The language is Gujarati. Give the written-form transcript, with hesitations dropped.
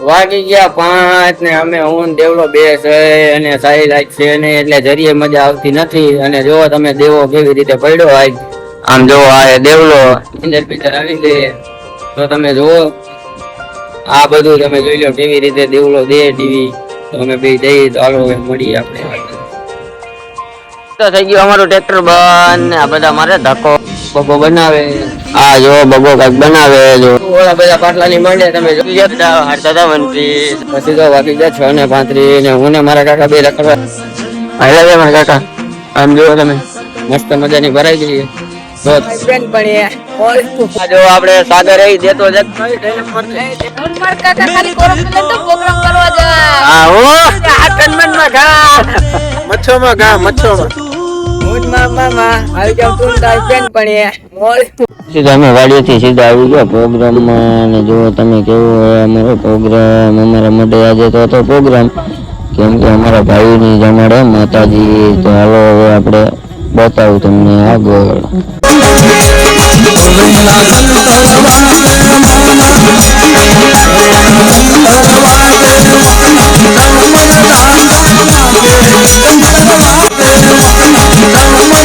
વાગી ગયા 5 ને અમે હું દેવલો બે છે અને સાઈ લાઈટ છે ને એટલે જરીએ મજા આવતી નથી. અને જો તમે દેવો કેવી રીતે પડ્યો આજ આમ જો આ દેવલો પિક્ચર આવી ગઈ તો તમે જુઓ આ બધું તમે જોઈ લો કેવી રીતે દેવલો દે ટીવી તો અમે બે જઈએ તો હાલો મળીએ આપણે. તો થઈ ગયું અમારું ટ્રેક્ટર બંધ ને આ બધા મારે ધક્કો બબો બનાવે. આ જો બબો કઈક બનાવે જો ઓલા બધા પાટલા ની માંડે તમે જોઈ હાડતા હતા વનથી પછી તો વાગી ગયા 6 ને 35 ને હું ને મારા કાકા બે રખડવા હાલ્યા મારા કાકા આમ જો તમે મસ્ત મજાની ભરાઈ ગઈ જો આપણે સાગર રહી દેતો અમે વાડીએથી સીધા આવી ગયા પ્રોગ્રામમાં અને જો તમે કેવો અમારો પ્રોગ્રામ અમારા માટે આજે તો હતો પ્રોગ્રામ કેમ કે અમારા ભાઈની જમાડે માતાજી તો હાલો હવે આપણે બતાવું તમને આગળ.